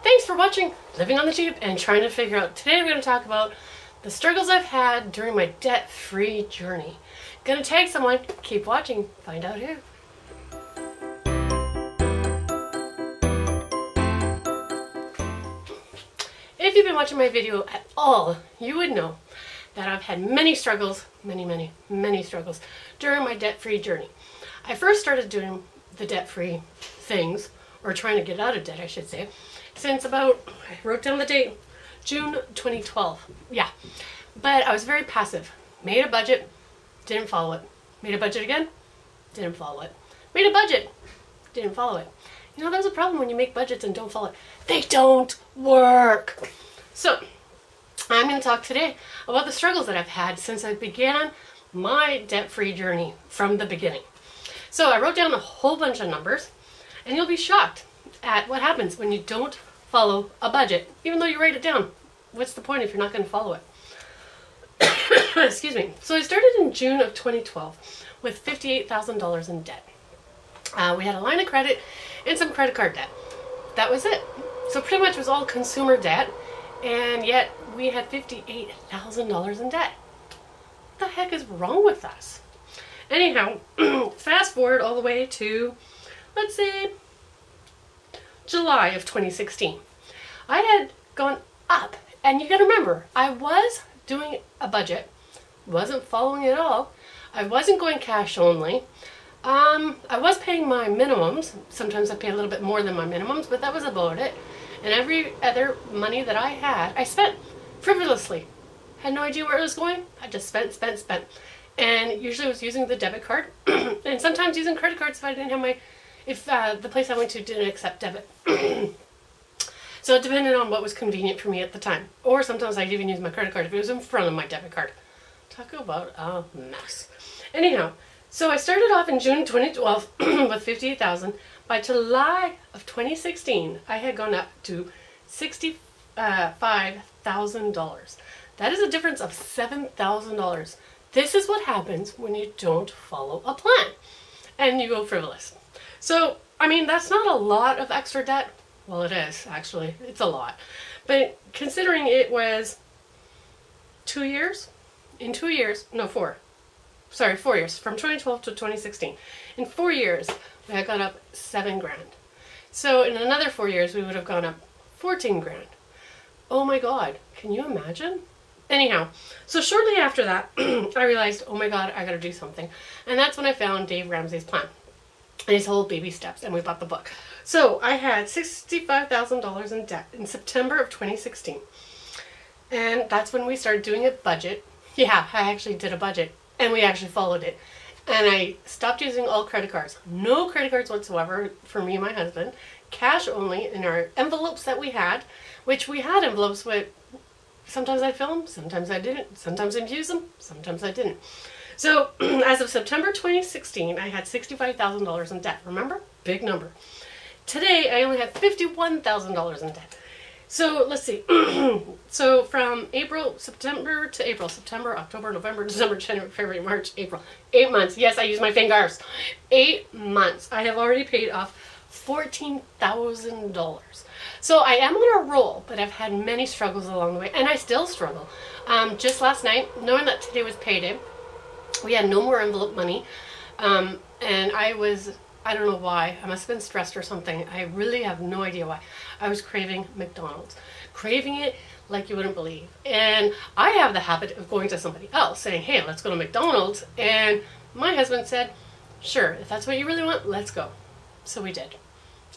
Thanks for watching Living on the Cheap and trying to figure out. Today I'm going to talk about the struggles I've had during my debt-free journey. Gonna tag someone. Keep watching. Find out who. If you've been watching my video at all, you would know that I've had many struggles, many struggles during my debt-free journey. I first started doing the debt-free things, or trying to get out of debt, I should say, since about, I wrote down the date, June 2012. Yeah, but I was very passive. Made a budget, didn't follow it. Made a budget again, didn't follow it. Made a budget, didn't follow it. You know, there's a problem when you make budgets and don't follow it. They don't work. So, I'm going to talk today about the struggles that I've had since I began my debt-free journey from the beginning. So I wrote down a whole bunch of numbers, and you'll be shocked at what happens when you don't follow a budget, even though you write it down. What's the point if you're not going to follow it? Excuse me. So I started in June of 2012 with $58,000 in debt. We had a line of credit and some credit card debt. That was it. So pretty much it was all consumer debt, and yet we had $58,000 in debt. What the heck is wrong with us? Anyhow, fast forward all the way to, let's say, July of 2016. I had gone up, and you gotta remember, I was doing a budget, wasn't following it all. I wasn't going cash only. I was paying my minimums. Sometimes I paid a little bit more than my minimums, but that was about it. And every other money that I had, I spent frivolously. Had no idea where it was going. I just spent. And usually I was using the debit card, and sometimes using credit cards if I didn't have my, if the place I went to didn't accept debit. So it depended on what was convenient for me at the time. Or sometimes I'd even use my credit card if it was in front of my debit card. Talk about a mess. Anyhow, so I started off in June 2012 with $58,000. By July of 2016, I had gone up to $65,000. That is a difference of $7,000. This is what happens when you don't follow a plan and you go frivolous. So, I mean, that's not a lot of extra debt. Well, it is, actually. It's a lot. But considering it was 2 years, in 2 years, no, 4. Sorry, 4 years, from 2012 to 2016. In 4 years, we had gone up 7 grand. So in another 4 years, we would have gone up 14 grand. Oh my God, can you imagine? Anyhow, so shortly after that, I realized, oh my God, I gotta do something. And that's when I found Dave Ramsey's plan and his whole baby steps, and we bought the book. So I had $65,000 in debt in September of 2016. And that's when we started doing a budget. Yeah, I actually did a budget, and we actually followed it. And I stopped using all credit cards. No credit cards whatsoever for me and my husband. Cash only in our envelopes that we had, which we had envelopes with. Sometimes I'd fill them, sometimes I didn't. Sometimes I'd use them, sometimes I didn't. So as of September 2016, I had $65,000 in debt. Remember? Big number. Today, I only have $51,000 in debt. So let's see. So from September to April, September, October, November, December, January, February, March, April. 8 months. Yes, I use my fingers. 8 months. I have already paid off $14,000. So I am on a roll, but I've had many struggles along the way, and I still struggle. Just last night, knowing that today was payday, we had no more envelope money, and I don't know why. I must have been stressed or something. I really have no idea why. I was craving McDonald's. Craving it like you wouldn't believe. And I have the habit of going to somebody else saying, hey, let's go to McDonald's. And my husband said, sure, if that's what you really want, let's go. So we did.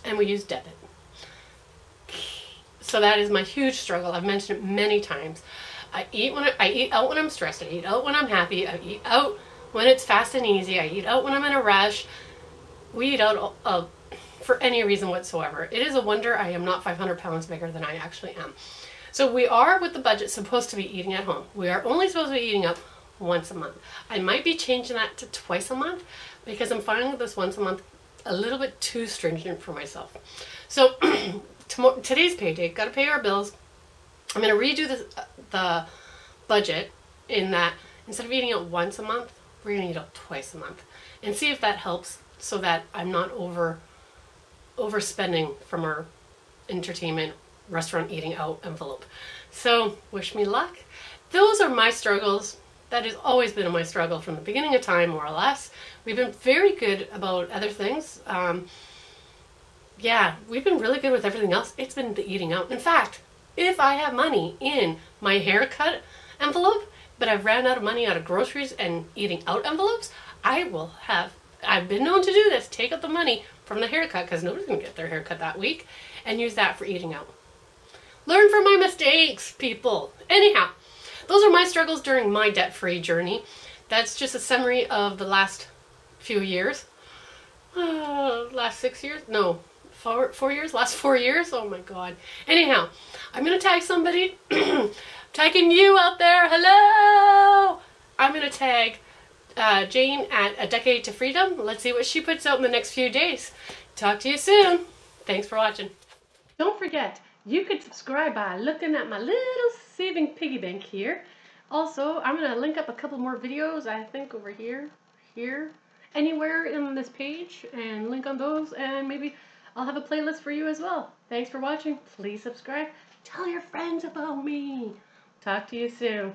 And we used debit. So that is my huge struggle. I've mentioned it many times. I eat out when I'm stressed. I eat out when I'm happy. I eat out when it's fast and easy. I eat out when I'm in a rush. We eat out for any reason whatsoever. It is a wonder I am not 500 pounds bigger than I actually am. So we are, with the budget, supposed to be eating at home. We are only supposed to be eating out once a month. I might be changing that to twice a month because I'm finding this once a month a little bit too stringent for myself. So today's payday, got to pay our bills. I'm going to redo the budget in that instead of eating out once a month, we're going to eat out twice a month, and see if that helps so that I'm not overspending from our entertainment restaurant eating out envelope. So wish me luck. Those are my struggles. That has always been my struggle from the beginning of time, more or less. We've been very good about other things. Yeah, we've been really good with everything else. It's been the eating out. In fact, if I have money in my haircut envelope, but I've ran out of money out of groceries and eating out envelopes, I've been known to do this, take out the money from the haircut, because nobody's going to get their haircut that week, and use that for eating out. Learn from my mistakes, people. Anyhow, those are my struggles during my debt-free journey. That's just a summary of the last few years. Last 6 years? No, 4 years? Last 4 years? Oh my god. Anyhow, I'm going to tag somebody. Tagging you out there. Hello! I'm going to tag Jane at A Decade to Freedom. Let's see what she puts out in the next few days. Talk to you soon. Thanks for watching. Don't forget, you can subscribe by looking at my little saving piggy bank here. Also, I'm going to link up a couple more videos, I think over here, anywhere in this page, and link on those, and maybe I'll have a playlist for you as well. Thanks for watching. Please subscribe. Tell your friends about me. Talk to you soon.